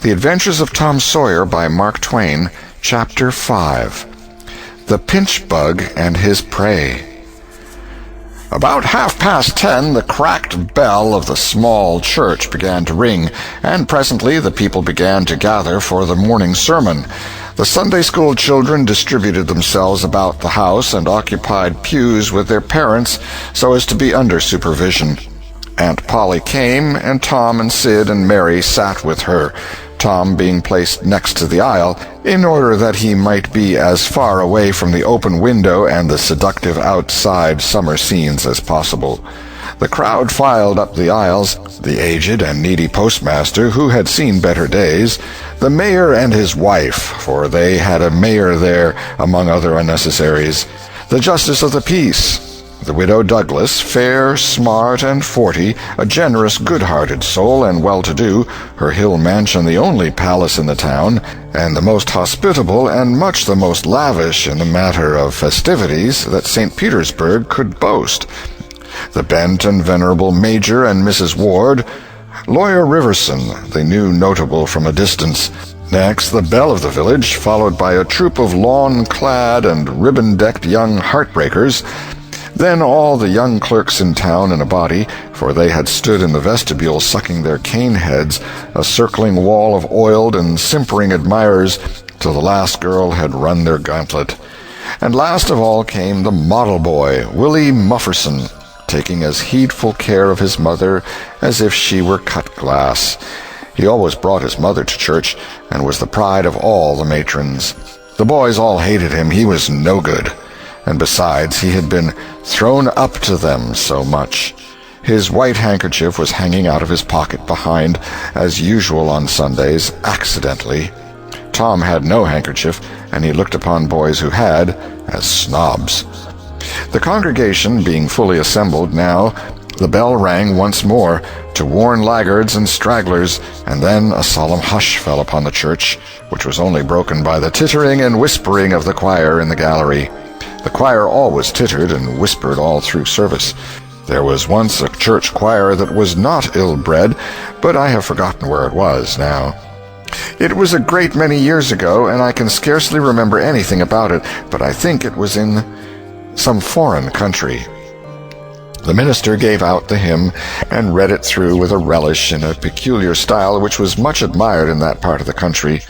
The Adventures of Tom Sawyer by Mark Twain, Chapter 5. The Pinch Bug and His Prey. About 10:30, the cracked bell of the small church began to ring, and presently the people began to gather for the morning sermon. The Sunday school children distributed themselves about the house and occupied pews with their parents so as to be under supervision. Aunt Polly came, and Tom and Sid and Mary sat with her, Tom being placed next to the aisle, in order that he might be as far away from the open window and the seductive outside summer scenes as possible. The crowd filed up the aisles, the aged and needy postmaster, who had seen better days, the mayor and his wife, for they had a mayor there, among other unnecessaries, the justice of the peace, the widow Douglas, fair, smart, and 40, a generous, good-hearted soul and well-to-do, her hill mansion the only palace in the town, and the most hospitable and much the most lavish in the matter of festivities that St. Petersburg could boast, the bent and venerable Major and Mrs. Ward, Lawyer Riverson, the new notable from a distance. Next, the belle of the village, followed by a troop of lawn-clad and ribbon-decked young heartbreakers. Then all the young clerks in town in a body, for they had stood in the vestibule sucking their cane heads, a circling wall of oiled and simpering admirers, till the last girl had run their gauntlet. And last of all came the model boy, Willie Mufferson, taking as heedful care of his mother as if she were cut glass. He always brought his mother to church, and was the pride of all the matrons. The boys all hated him. He was no good. And besides, he had been thrown up to them so much. His white handkerchief was hanging out of his pocket behind, as usual on Sundays, accidentally. Tom had no handkerchief, and he looked upon boys who had as snobs. The congregation being fully assembled now, the bell rang once more, to warn laggards and stragglers, and then a solemn hush fell upon the church, which was only broken by the tittering and whispering of the choir in the gallery. The choir always tittered and whispered all through service. There was once a church choir that was not ill-bred, but I have forgotten where it was now. It was a great many years ago, and I can scarcely remember anything about it, but I think it was in some foreign country. The minister gave out the hymn and read it through with a relish in a peculiar style which was much admired in that part of the country.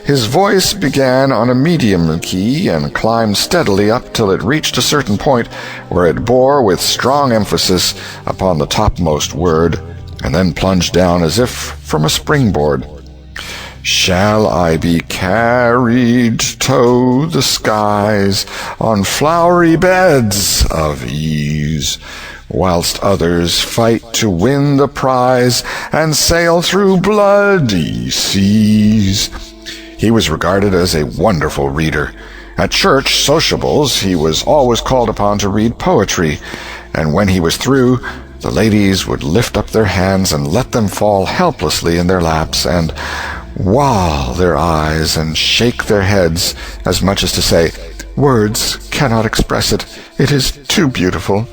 His voice began on a medium key and climbed steadily up till it reached a certain point, where it bore with strong emphasis upon the topmost word, and then plunged down as if from a springboard. Shall I be carried to the skies on flowery beds of ease, whilst others fight to win the prize and sail through bloody seas? He was regarded as a wonderful reader. At church sociables he was always called upon to read poetry, and when he was through, the ladies would lift up their hands and let them fall helplessly in their laps, and wall their eyes and shake their heads, as much as to say, "Words cannot express it. It is too beautiful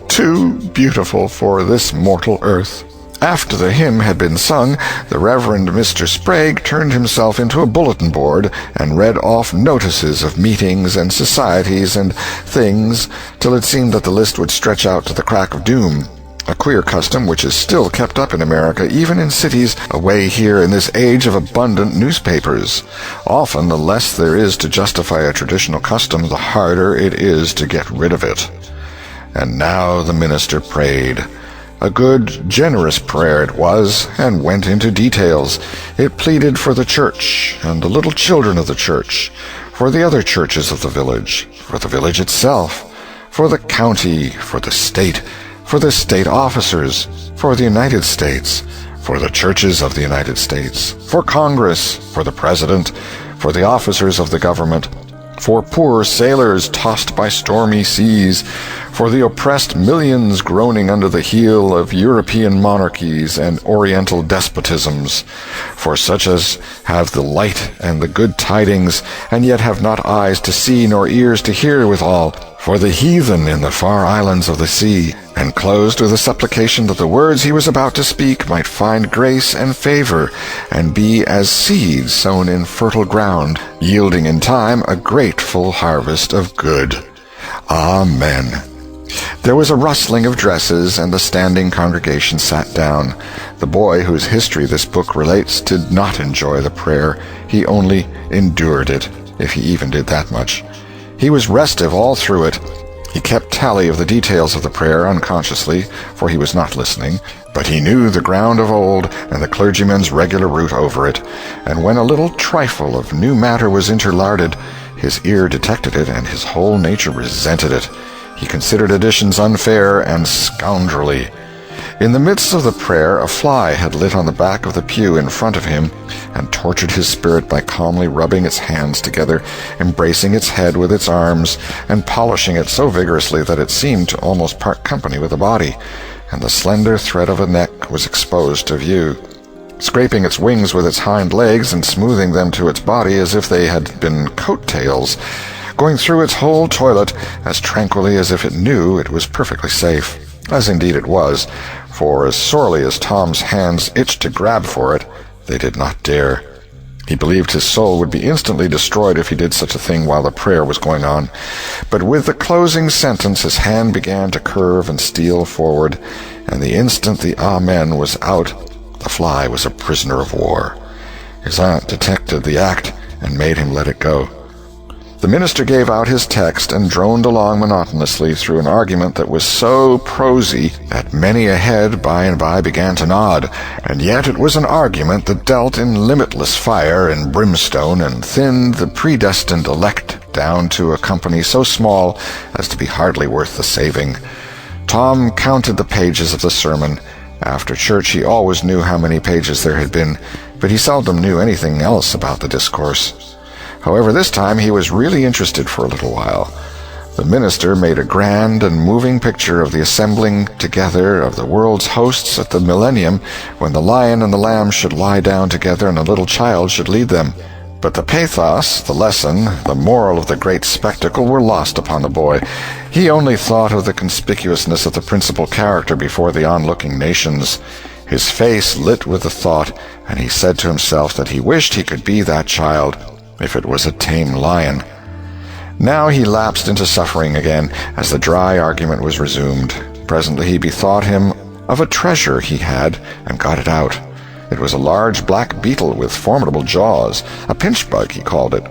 for this mortal earth." After the hymn had been sung, the Reverend Mr. Sprague turned himself into a bulletin board and read off notices of meetings and societies and things till it seemed that the list would stretch out to the crack of doom. A queer custom which is still kept up in America, even in cities away here in this age of abundant newspapers. Often the less there is to justify a traditional custom, the harder it is to get rid of it. And now the minister prayed. A good, generous prayer it was, and went into details. It pleaded for the church and the little children of the church, for the other churches of the village, for the village itself, for the county, for the state officers, for the United States, for the churches of the United States, for Congress, for the President, for the officers of the government, for poor sailors tossed by stormy seas, for the oppressed millions groaning under the heel of European monarchies and Oriental despotisms, for such as have the light and the good tidings, and yet have not eyes to see nor ears to hear withal, for the heathen in the far islands of the sea, and closed with a supplication that the words he was about to speak might find grace and favor, and be as seeds sown in fertile ground, yielding in time a grateful harvest of good. Amen. There was a rustling of dresses, and the standing congregation sat down. The boy whose history this book relates did not enjoy the prayer. He only endured it, if he even did that much. He was restive all through it. He kept tally of the details of the prayer unconsciously, for he was not listening, but he knew the ground of old and the clergyman's regular route over it, and when a little trifle of new matter was interlarded, his ear detected it and his whole nature resented it. He considered additions unfair and scoundrelly. In the midst of the prayer, a fly had lit on the back of the pew in front of him, and tortured his spirit by calmly rubbing its hands together, embracing its head with its arms, and polishing it so vigorously that it seemed to almost part company with the body, and the slender thread of a neck was exposed to view. Scraping its wings with its hind legs and smoothing them to its body as if they had been coat-tails, going through its whole toilet as tranquilly as if it knew it was perfectly safe, as indeed it was, for as sorely as Tom's hands itched to grab for it, they did not dare. He believed his soul would be instantly destroyed if he did such a thing while the prayer was going on. But with the closing sentence his hand began to curve and steal forward, and the instant the Amen was out, the fly was a prisoner of war. His aunt detected the act and made him let it go. The minister gave out his text and droned along monotonously through an argument that was so prosy that many a head by and by began to nod, and yet it was an argument that dealt in limitless fire and brimstone and thinned the predestined elect down to a company so small as to be hardly worth the saving. Tom counted the pages of the sermon. After church he always knew how many pages there had been, but he seldom knew anything else about the discourse. However, this time he was really interested for a little while. The minister made a grand and moving picture of the assembling together of the world's hosts at the millennium, when the lion and the lamb should lie down together and a little child should lead them. But the pathos, the lesson, the moral of the great spectacle were lost upon the boy. He only thought of the conspicuousness of the principal character before the onlooking nations. His face lit with the thought, and he said to himself that he wished he could be that child, if it was a tame lion. Now he lapsed into suffering again, as the dry argument was resumed. Presently he bethought him of a treasure he had, and got it out. It was a large black beetle with formidable jaws, a pinch-bug he called it.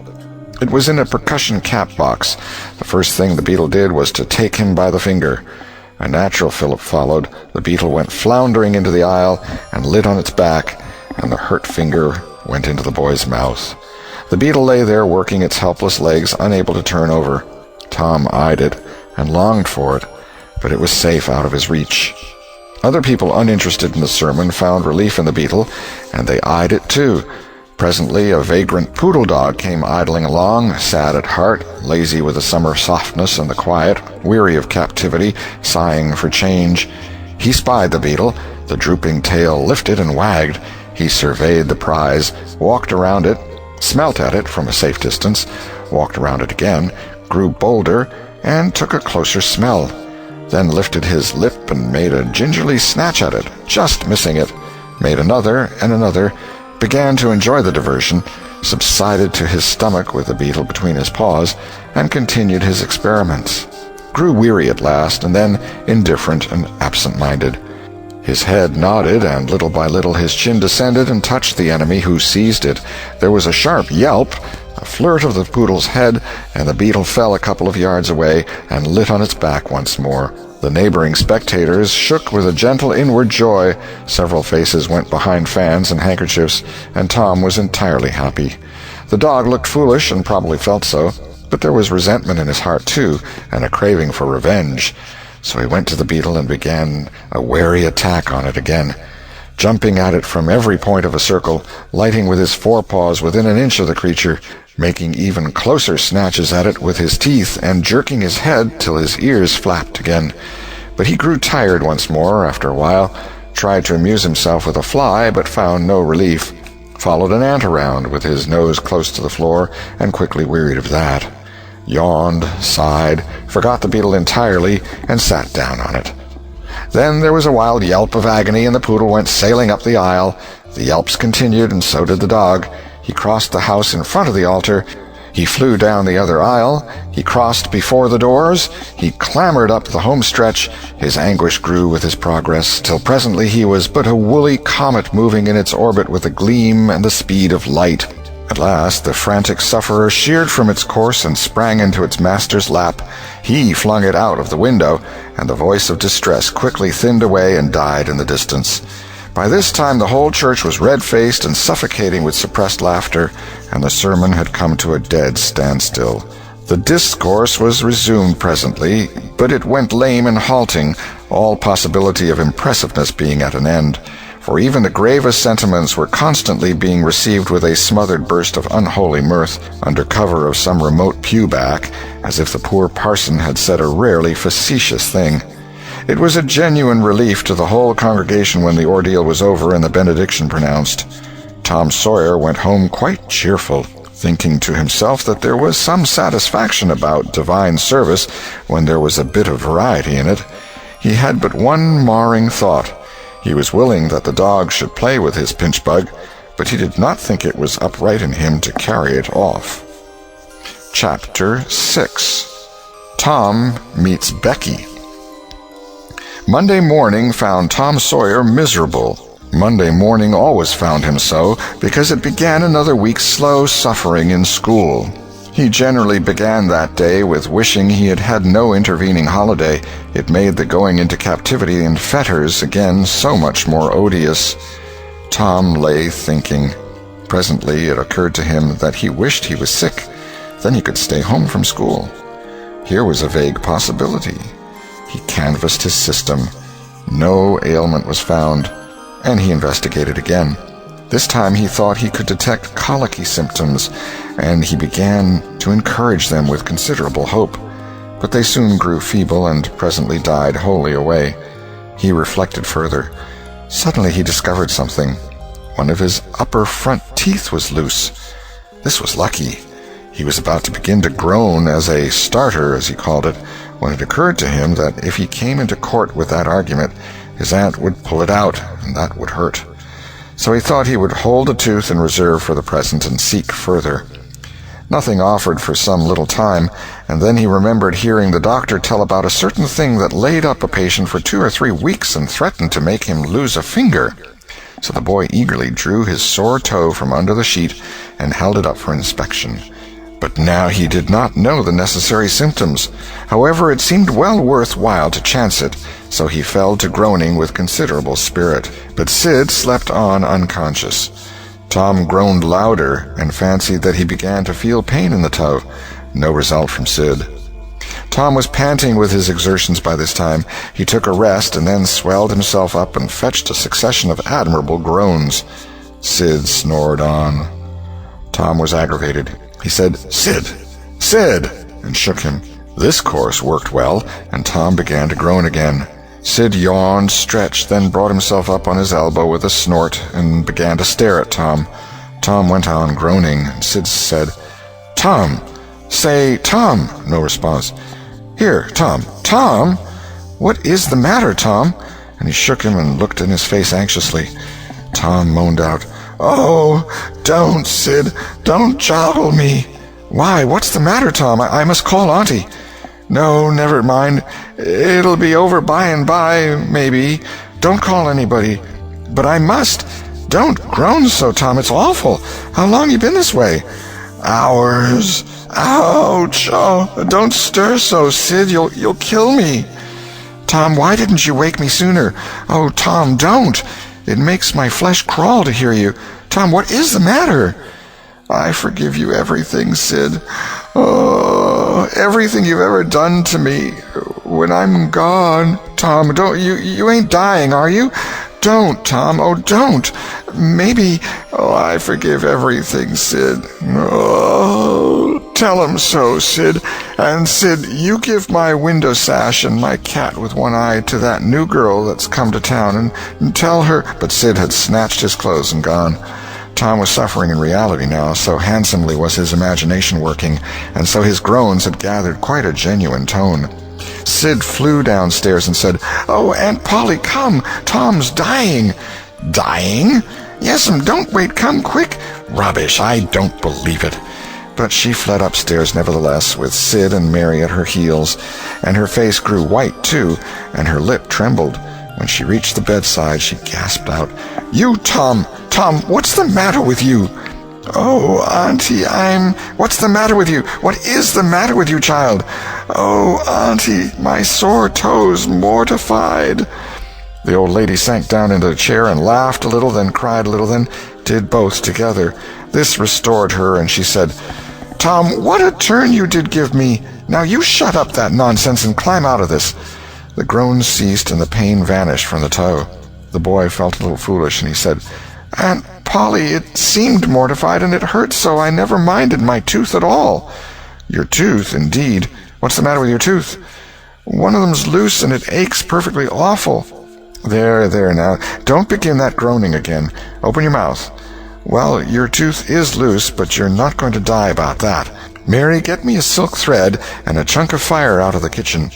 It was in a percussion cap box. The first thing the beetle did was to take him by the finger. A natural fillip followed. The beetle went floundering into the aisle and lit on its back, and the hurt finger went into the boy's mouth. The beetle lay there working its helpless legs, unable to turn over. Tom eyed it and longed for it, but it was safe out of his reach. Other people uninterested in the sermon found relief in the beetle, and they eyed it too. Presently a vagrant poodle dog came idling along, sad at heart, lazy with the summer softness and the quiet, weary of captivity, sighing for change. He spied the beetle. The drooping tail lifted and wagged. He surveyed the prize, walked around it, smelt at it from a safe distance, walked around it again, grew bolder, and took a closer smell, then lifted his lip and made a gingerly snatch at it, just missing it, made another and another, began to enjoy the diversion, subsided to his stomach with the beetle between his paws, and continued his experiments. Grew weary at last, and then indifferent and absent-minded. His head nodded, and little by little his chin descended and touched the enemy, who seized it. There was a sharp yelp, a flirt of the poodle's head, and the beetle fell a couple of yards away and lit on its back once more. The neighboring spectators shook with a gentle inward joy. Several faces went behind fans and handkerchiefs, and Tom was entirely happy. The dog looked foolish, and probably felt so, but there was resentment in his heart too, and a craving for revenge. So he went to the beetle and began a wary attack on it again, jumping at it from every point of a circle, lighting with his forepaws within an inch of the creature, making even closer snatches at it with his teeth, and jerking his head till his ears flapped again. But he grew tired once more after a while, tried to amuse himself with a fly, but found no relief, followed an ant around with his nose close to the floor, and quickly wearied of that. yawned, sighed, forgot the beetle entirely, and sat down on it. Then there was a wild yelp of agony, and the poodle went sailing up the aisle. The yelps continued, and so did the dog. He crossed the house in front of the altar. He flew down the other aisle. He crossed before the doors. He clambered up the home stretch. His anguish grew with his progress, till presently he was but a woolly comet moving in its orbit with the gleam and the speed of light. At last the frantic sufferer sheered from its course and sprang into its master's lap. He flung it out of the window, and the voice of distress quickly thinned away and died in the distance. By this time the whole church was red-faced and suffocating with suppressed laughter, and the sermon had come to a dead standstill. The discourse was resumed presently, but it went lame and halting, all possibility of impressiveness being at an end, for even the gravest sentiments were constantly being received with a smothered burst of unholy mirth, under cover of some remote pew-back, as if the poor parson had said a rarely facetious thing. It was a genuine relief to the whole congregation when the ordeal was over and the benediction pronounced. Tom Sawyer went home quite cheerful, thinking to himself that there was some satisfaction about divine service when there was a bit of variety in it. He had but one marring thought. He was willing that the dog should play with his pinch-bug, but he did not think it was upright in him to carry it off. Chapter 6. Tom Meets Becky. Monday morning found Tom Sawyer miserable. Monday morning always found him so, because it began another week's slow suffering in school. He generally began that day with wishing he had had no intervening holiday. It made the going into captivity in fetters again so much more odious. Tom lay thinking. Presently it occurred to him that he wished he was sick. Then he could stay home from school. Here was a vague possibility. He canvassed his system. No ailment was found, and he investigated again. This time he thought he could detect colicky symptoms, and he began to encourage them with considerable hope. But they soon grew feeble and presently died wholly away. He reflected further. Suddenly he discovered something. One of his upper front teeth was loose. This was lucky. He was about to begin to groan as a starter, as he called it, when it occurred to him that if he came into court with that argument, his aunt would pull it out, and that would hurt. So he thought he would hold a tooth in reserve for the present and seek further. Nothing offered for some little time, and then he remembered hearing the doctor tell about a certain thing that laid up a patient for 2 or 3 weeks and threatened to make him lose a finger. So the boy eagerly drew his sore toe from under the sheet and held it up for inspection. But now he did not know the necessary symptoms. However, it seemed well worth while to chance it, so he fell to groaning with considerable spirit. But Sid slept on unconscious. Tom groaned louder and fancied that he began to feel pain in the toe. No result from Sid. Tom was panting with his exertions by this time. He took a rest and then swelled himself up and fetched a succession of admirable groans. Sid snored on. Tom was aggravated. He said, "Sid! Sid!" and shook him. This course worked well, and Tom began to groan again. Sid yawned, stretched, then brought himself up on his elbow with a snort and began to stare at Tom. Tom went on groaning, and Sid said, "Tom! Say, Tom!" No response. "Here, Tom! Tom! What is the matter, Tom?" And he shook him and looked in his face anxiously. Tom moaned out, "Oh, don't, Sid, don't joggle me." "Why, what's the matter, Tom? I must call Auntie." "No, never mind. It'll be over by and by, maybe. Don't call anybody." "But I must. Don't groan so, Tom. It's awful. How long you been this way?" "Hours. Ouch. Oh, don't stir so, Sid. You'll kill me." "Tom, why didn't you wake me sooner?" "Oh, Tom, don't. It makes my flesh crawl to hear you. Tom, what is the matter?" "I forgive you everything, Sid. Oh, everything you've ever done to me. When I'm gone." "Tom, don't you ain't dying, are you?" "Don't, Tom. Oh, don't. Maybe." "Oh, I forgive everything, Sid." "Oh, tell him so, Sid. And, Sid, you give my window sash and my cat with one eye to that new girl that's come to town, and tell her—" But Sid had snatched his clothes and gone. Tom was suffering in reality now, so handsomely was his imagination working, and so his groans had gathered quite a genuine tone. Sid flew downstairs and said, "Oh, Aunt Polly, come! Tom's dying!" "Dying?" "Yes'm, don't wait, come quick." "Rubbish, I don't believe it." But she fled upstairs nevertheless, with Sid and Mary at her heels, and her face grew white, too, and her lip trembled. When she reached the bedside, she gasped out, "You, Tom! Tom, what's the matter with you?" "Oh, Auntie, What's the matter with you? What is the matter with you, child?" "Oh, Auntie, my sore toes mortified." The old lady sank down into a chair and laughed a little, then cried a little, then did both together. This restored her, and she said, "Tom, what a turn you did give me! Now you shut up that nonsense and climb out of this." The groans ceased and the pain vanished from the toe. The boy felt a little foolish, and he said, "Aunt Polly, it seemed mortified, and it hurt so I never minded my tooth at all." "Your tooth, indeed? What's the matter with your tooth?" "One of them's loose, and it aches perfectly awful." There, now, don't begin that groaning again. Open your mouth." "Well, your tooth is loose, but you're not going to die about that. Mary, get me a silk thread and a chunk of fire out of the kitchen."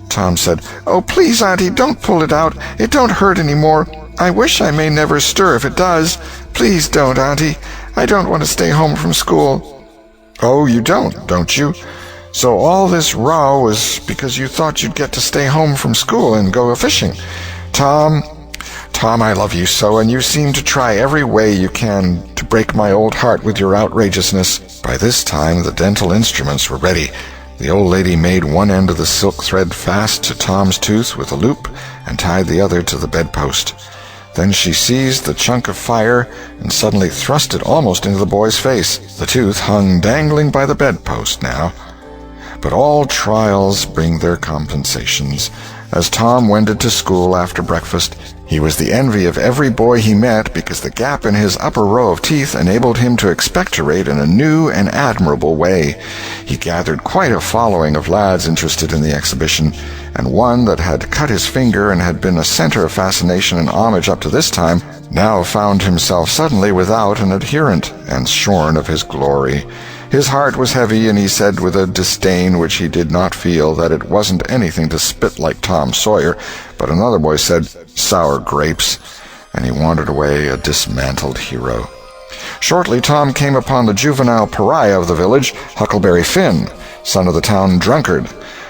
Tom said, "Oh, please, Auntie, don't pull it out. It don't hurt any more. I wish I may never stir if it does. Please don't, Auntie. I don't want to stay home from school." "Oh, you don't you? So all this row was because you thought you'd get to stay home from school and go a-fishing. Tom, I love you so, and you seem to try every way you can to break my old heart with your outrageousness." By this time the dental instruments were ready. The old lady made one end of the silk thread fast to Tom's tooth with a loop and tied the other to the bedpost. Then she seized the chunk of fire and suddenly thrust it almost into the boy's face. The tooth hung dangling by the bedpost now. But all trials bring their compensations. As Tom wended to school after breakfast, he was the envy of every boy he met because the gap in his upper row of teeth enabled him to expectorate in a new and admirable way. He gathered quite a following of lads interested in the exhibition, and one that had cut his finger and had been a center of fascination and homage up to this time now found himself suddenly without an adherent and shorn of his glory. His heart was heavy, and he said with a disdain which he did not feel that it wasn't anything to spit like Tom Sawyer, but another boy said, "Sour grapes," and he wandered away a dismantled hero. Shortly Tom came upon the juvenile pariah of the village, Huckleberry Finn, son of the town drunkard.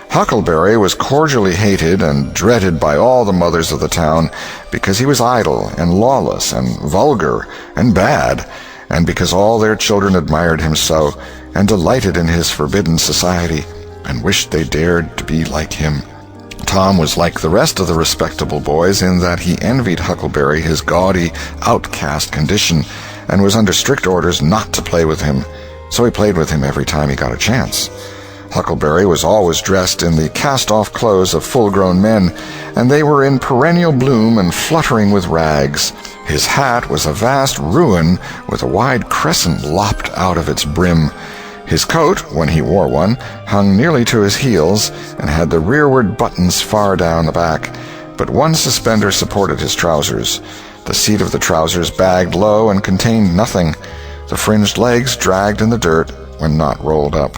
Huckleberry was cordially hated and dreaded by all the mothers of the town because he was idle and lawless and vulgar and bad, and because all their children admired him so, and delighted in his forbidden society, and wished they dared to be like him. Tom was like the rest of the respectable boys in that he envied Huckleberry his gaudy, outcast condition, and was under strict orders not to play with him, so he played with him every time he got a chance. Huckleberry was always dressed in the cast-off clothes of full-grown men, and they were in perennial bloom and fluttering with rags. His hat was a vast ruin with a wide crescent lopped out of its brim. His coat, when he wore one, hung nearly to his heels and had the rearward buttons far down the back, but one suspender supported his trousers. The seat of the trousers bagged low and contained nothing. The fringed legs dragged in the dirt when not rolled up.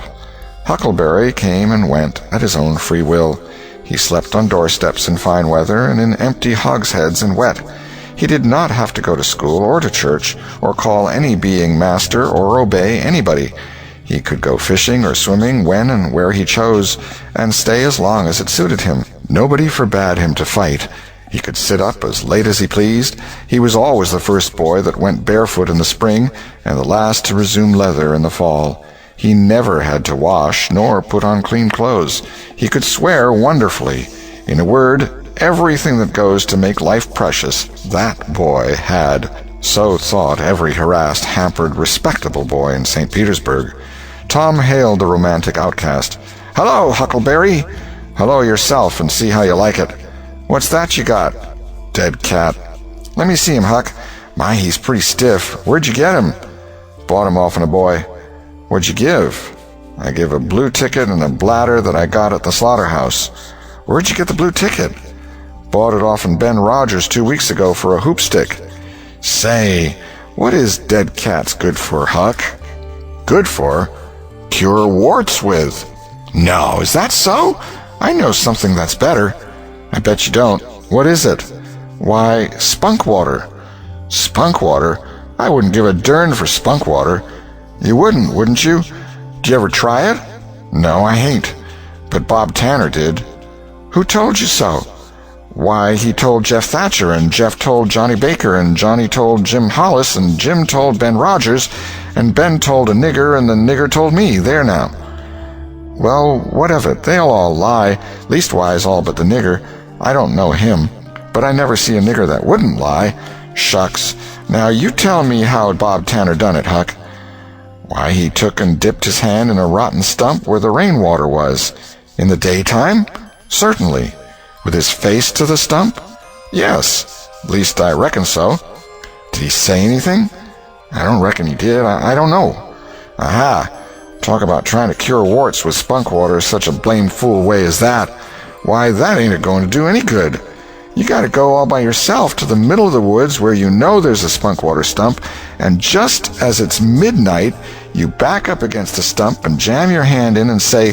Huckleberry came and went at his own free will. He slept on doorsteps in fine weather and in empty hogsheads in wet. He did not have to go to school or to church or call any being master or obey anybody. He could go fishing or swimming when and where he chose, and stay as long as it suited him. Nobody forbade him to fight. He could sit up as late as he pleased. He was always the first boy that went barefoot in the spring and the last to resume leather in the fall. He never had to wash nor put on clean clothes. He could swear wonderfully. In a word, everything that goes to make life precious, that boy had. So thought every harassed, hampered, respectable boy in St. Petersburg. Tom hailed the romantic outcast. "Hello, Huckleberry." "Hello yourself, and see how you like it." "What's that you got?" "Dead cat." "Let me see him, Huck. My, he's pretty stiff. Where'd you get him?" "Bought him off in a boy." "What'd you give?" "I give a blue ticket and a bladder that I got at the slaughterhouse." "Where'd you get the blue ticket?" "Bought it off in Ben Rogers 2 weeks ago for a hoop stick." "Say, What is dead cats good for, Huck? Good for? Cure warts with. No, is that so? I know something that's better. I bet you don't. What is it? Why, spunk water. Spunk water? I wouldn't give a darn for spunk water. You wouldn't you? Did you ever try it? No, I ain't. But Bob Tanner did. Who told you so? Why, he told Jeff Thatcher, and Jeff told Johnny Baker, and Johnny told Jim Hollis, and Jim told Ben Rogers, and Ben told a nigger, and the nigger told me. There now. Well, what of it? They'll all lie, leastwise all but the nigger. I don't know him, but I never see a nigger that wouldn't lie. Shucks. Now you tell me how Bob Tanner done it, Huck. Why, he took and dipped his hand in a rotten stump where the rainwater was. In the daytime? Certainly. With his face to the stump? Yes. Least I reckon so. Did he say anything? I don't reckon he did. I don't know. Aha. Talk about trying to cure warts with spunk water such a blame fool way as that. Why, that ain't going to do any good. You got to go all by yourself to the middle of the woods where you know there's a spunk water stump, and just as it's midnight, you back up against the stump and jam your hand in and say,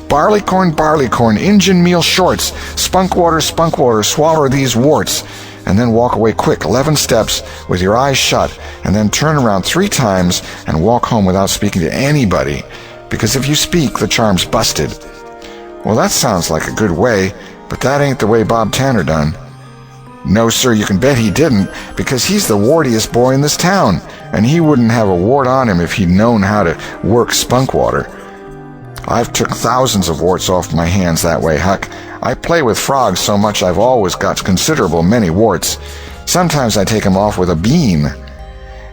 barleycorn, Injun meal shorts, spunk water, swallow these warts, and then walk away quick 11 steps with your eyes shut, and then turn around 3 times and walk home without speaking to anybody, because if you speak, the charm's busted. Well, that sounds like a good way, but that ain't the way Bob Tanner done. No, sir, you can bet he didn't, because he's the wartiest boy in this town, and he wouldn't have a wart on him if he'd known how to work spunk water. I've took thousands of warts off my hands that way, Huck. I play with frogs so much I've always got considerable many warts. Sometimes I take 'em off with a bean.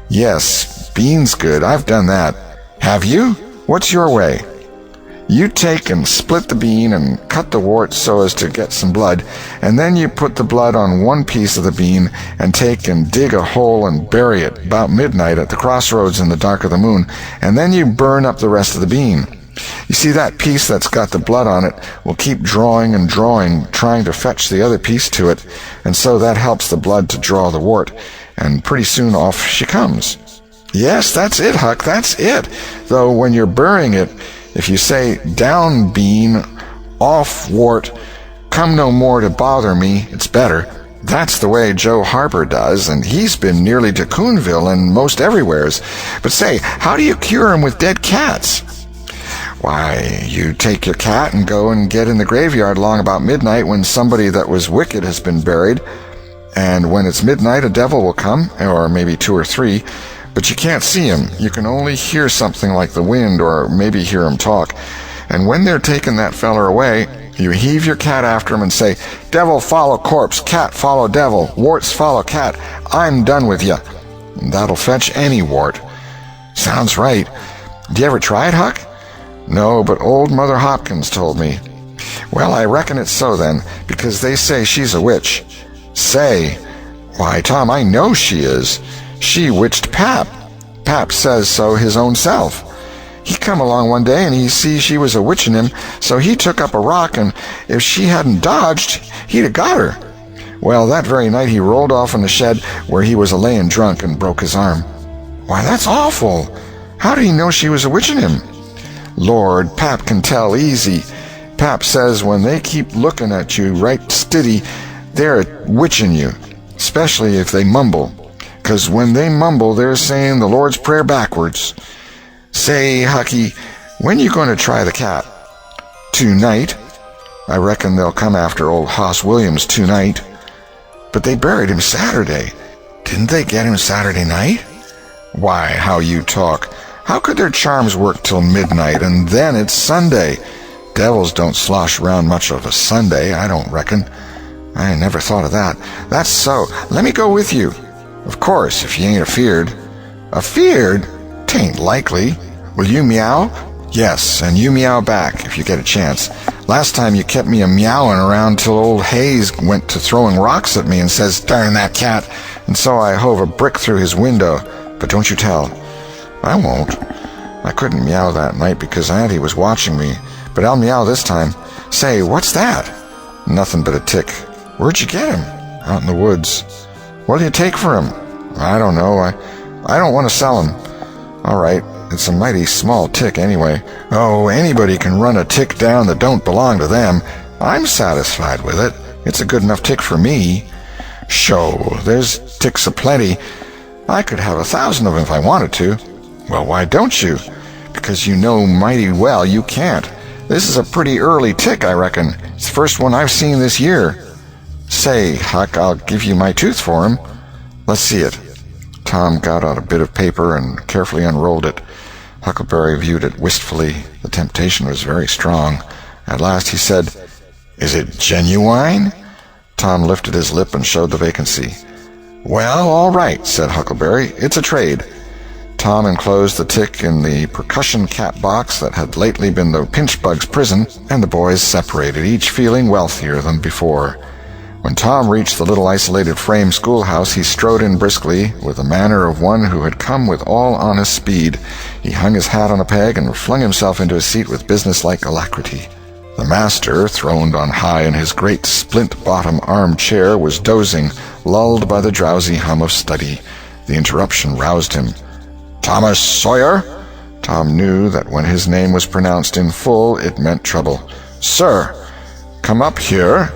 Yes, bean's good. I've done that. Have you? What's your way? You take and split the bean and cut the wart so as to get some blood, and then you put the blood on one piece of the bean and take and dig a hole and bury it about midnight at the crossroads in the dark of the moon, and then you burn up the rest of the bean. You see, that piece that's got the blood on it will keep drawing and drawing, trying to fetch the other piece to it, and so that helps the blood to draw the wart, and pretty soon off she comes. Yes, that's it, Huck, that's it. Though when you're burying it, if you say, down bean, off wart, come no more to bother me, it's better. That's the way Joe Harper does, and he's been nearly to Coonville and most everywheres. But say, how do you cure 'em with dead cats? Why, you take your cat and go and get in the graveyard long about midnight when somebody that was wicked has been buried, and when it's midnight a devil will come, or maybe 2 or 3, but you can't see him. You can only hear something like the wind, or maybe hear him talk. And when they're taking that feller away, you heave your cat after him and say, devil follow corpse, cat follow devil, warts follow cat, I'm done with you. And that'll fetch any wart. Sounds right. Did you ever try it, Huck? No, but old Mother Hopkins told me. Well, I reckon it's so then, because they say she's a witch. Say? Why, Tom, I know she is. She witched Pap. Pap says so his own self. He come along one day and he see she was a witching him, so he took up a rock, and if she hadn't dodged, he'd have got her. Well, that very night he rolled off in the shed where he was a-layin' drunk and broke his arm. Why, that's awful. How did he know she was a witching him? Lord, Pap can tell easy. Pap says when they keep looking at you right stiddy, they're witching you, especially if they mumble. 'Cause when they mumble, they're saying the Lord's Prayer backwards. Say, Hucky, when you going to try the cat? Tonight. I reckon they'll come after old Hoss Williams tonight. But they buried him Saturday. Didn't they get him Saturday night? Why, how you talk. How could their charms work till midnight, and then it's Sunday? Devils don't slosh around much of a Sunday, I don't reckon. I never thought of that. That's so. Let me go with you. Of course, if you ain't afeard. Afeard? 'Tain't likely. Will you meow? Yes, and you meow back, if you get a chance. Last time you kept me a-meowing around till old Hayes went to throwing rocks at me and says, darn that cat, and so I hove a brick through his window. But don't you tell. I won't. I couldn't meow that night because Auntie was watching me, but I'll meow this time. Say, what's that? Nothing but a tick. Where'd you get him? Out in the woods. What'll you take for him? I don't know. I don't want to sell 'em." "All right. It's a mighty small tick anyway." "Oh, anybody can run a tick down that don't belong to them. I'm satisfied with it. It's a good enough tick for me." "Sho, there's ticks aplenty. I could have 1,000 of 'em if I wanted to." "Well, why don't you?" "Because you know mighty well you can't. This is a pretty early tick, I reckon. It's the first one I've seen this year." "Say, Huck, I'll give you my tooth for him." "Let's see it." Tom got out a bit of paper and carefully unrolled it. Huckleberry viewed it wistfully. The temptation was very strong. At last he said, "Is it genuine?" Tom lifted his lip and showed the vacancy. "Well, all right," said Huckleberry. "It's a trade." Tom enclosed the tick in the percussion cap box that had lately been the pinch-bug's prison, and the boys separated, each feeling wealthier than before. When Tom reached the little isolated frame schoolhouse, he strode in briskly, with the manner of one who had come with all honest speed. He hung his hat on a peg and flung himself into his seat with businesslike alacrity. The master, throned on high in his great splint-bottom arm-chair, was dozing, lulled by the drowsy hum of study. The interruption roused him. "Thomas Sawyer?" Tom knew that when his name was pronounced in full, it meant trouble. "Sir." "Come up here.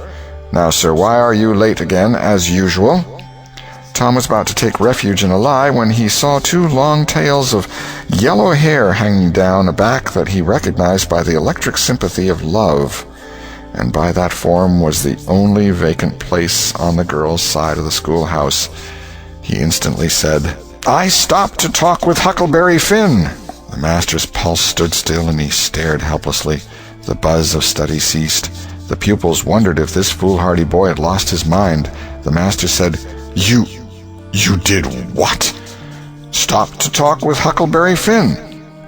Now, sir, why are you late again, as usual?" Tom was about to take refuge in a lie when he saw two long tails of yellow hair hanging down a back that he recognized by the electric sympathy of love. And by that form was the only vacant place on the girl's side of the schoolhouse. He instantly said, "I stopped to talk with Huckleberry Finn." The master's pulse stood still, and he stared helplessly. The buzz of study ceased. The pupils wondered if this foolhardy boy had lost his mind. The master said, You did what?" "Stopped to talk with Huckleberry Finn."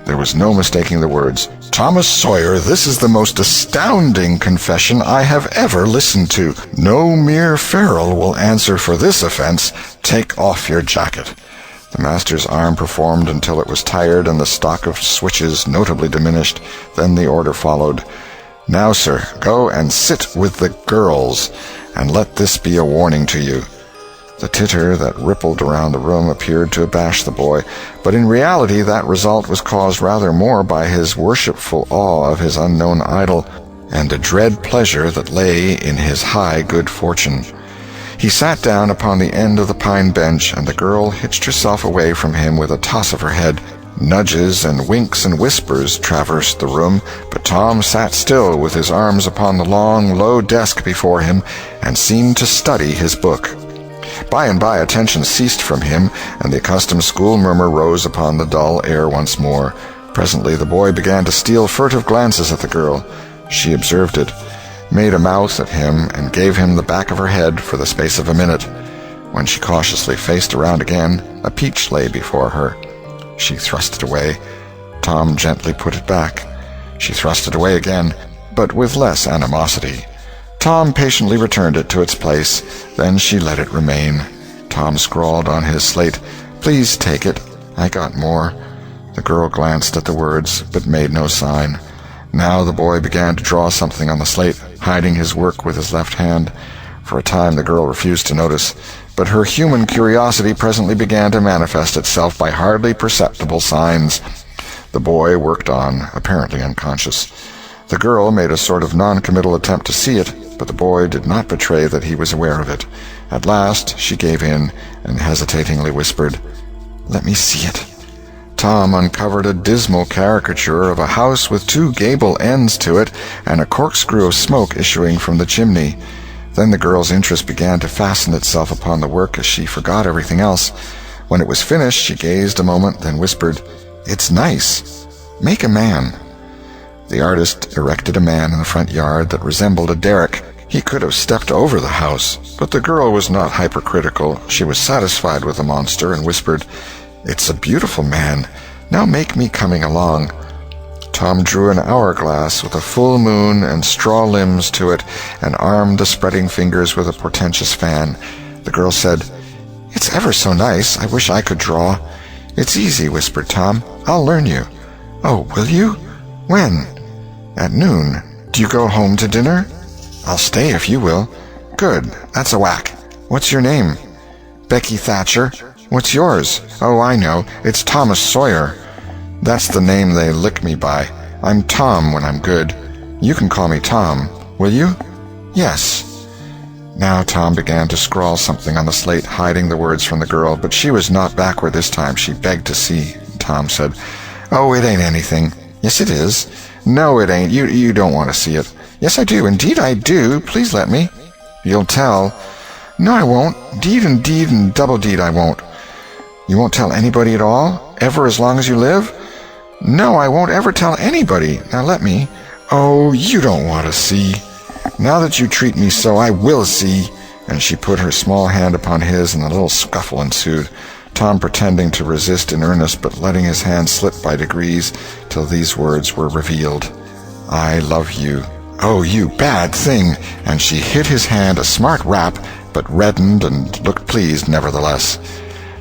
There was no mistaking the words. "Thomas Sawyer, this is the most astounding confession I have ever listened to. No mere ferule will answer for this offense. Take off your jacket." The master's arm performed until it was tired and the stock of switches notably diminished. Then the order followed. "Now, sir, go and sit with the girls, and let this be a warning to you." The titter that rippled around the room appeared to abash the boy, but in reality that result was caused rather more by his worshipful awe of his unknown idol, and a dread pleasure that lay in his high good fortune. He sat down upon the end of the pine bench, and the girl hitched herself away from him with a toss of her head. Nudges and winks and whispers traversed the room, but Tom sat still with his arms upon the long, low desk before him and seemed to study his book. By and by attention ceased from him, and the accustomed school murmur rose upon the dull air once more. Presently the boy began to steal furtive glances at the girl. She observed it, made a mouth at him, and gave him the back of her head for the space of a minute. When she cautiously faced around again, a peach lay before her. She thrust it away. Tom gently put it back. She thrust it away again, but with less animosity. Tom patiently returned it to its place. Then she let it remain. Tom scrawled on his slate, "Please take it. I got more." The girl glanced at the words, but made no sign. Now the boy began to draw something on the slate, hiding his work with his left hand. For a time the girl refused to notice, but her human curiosity presently began to manifest itself by hardly perceptible signs. The boy worked on, apparently unconscious. The girl made a sort of non-committal attempt to see it, but the boy did not betray that he was aware of it. At last she gave in, and hesitatingly whispered, "Let me see it." Tom uncovered a dismal caricature of a house with two gable ends to it, and a corkscrew of smoke issuing from the chimney. Then the girl's interest began to fasten itself upon the work as she forgot everything else. When it was finished, she gazed a moment, then whispered, "It's nice. Make a man." The artist erected a man in the front yard that resembled a derrick. He could have stepped over the house, but the girl was not hypercritical. She was satisfied with the monster and whispered, "It's a beautiful man. Now make me coming along." Tom drew an hourglass with a full moon and straw limbs to it, and armed the spreading fingers with a portentous fan. The girl said, "It's ever so nice. I wish I could draw." "It's easy," whispered Tom. "I'll learn you." "Oh, will you? When?" "At noon. Do you go home to dinner?" "I'll stay if you will." "Good. That's a whack. What's your name?" "Becky Thatcher." What's yours? Oh, I know. It's Thomas Sawyer. That's the name they lick me by. I'm Tom when I'm good. You can call me Tom, will you? Yes. Now Tom began to scrawl something on the slate, hiding the words from the girl, but she was not backward this time. She begged to see. Tom said, "Oh, it ain't anything." "Yes, it is." "No, it ain't. You don't want to see it." "Yes, I do. Indeed I do. Please let me." "You'll tell." "No, I won't. Deed and double deed I won't." "You won't tell anybody at all? Ever as long as you live?" "No, I won't ever tell anybody. Now let me." "Oh, you don't want to see." "Now that you treat me so, I will see." And she put her small hand upon his, and a little scuffle ensued, Tom pretending to resist in earnest, but letting his hand slip by degrees till these words were revealed: "I love you." "Oh, you bad thing!" And she hit his hand a smart rap, but reddened and looked pleased nevertheless.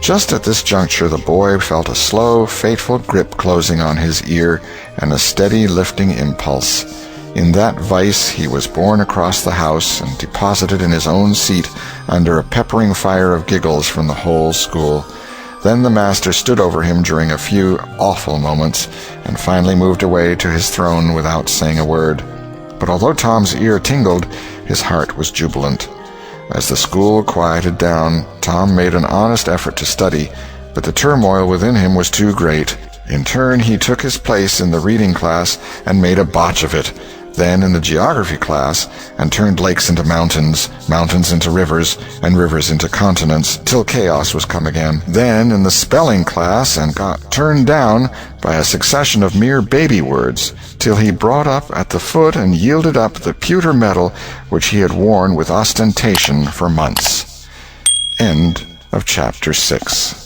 Just at this juncture the boy felt a slow, fateful grip closing on his ear, and a steady lifting impulse. In that vice he was borne across the house and deposited in his own seat under a peppering fire of giggles from the whole school. Then the master stood over him during a few awful moments, and finally moved away to his throne without saying a word. But although Tom's ear tingled, his heart was jubilant. As the school quieted down, Tom made an honest effort to study, but the turmoil within him was too great. In turn he took his place in the reading class and made a botch of it, then in the geography class, and turned lakes into mountains, mountains into rivers, and rivers into continents, till chaos was come again. Then in the spelling class, and got turned down by a succession of mere baby words, till he brought up at the foot and yielded up the pewter medal which he had worn with ostentation for months. End of chapter 6.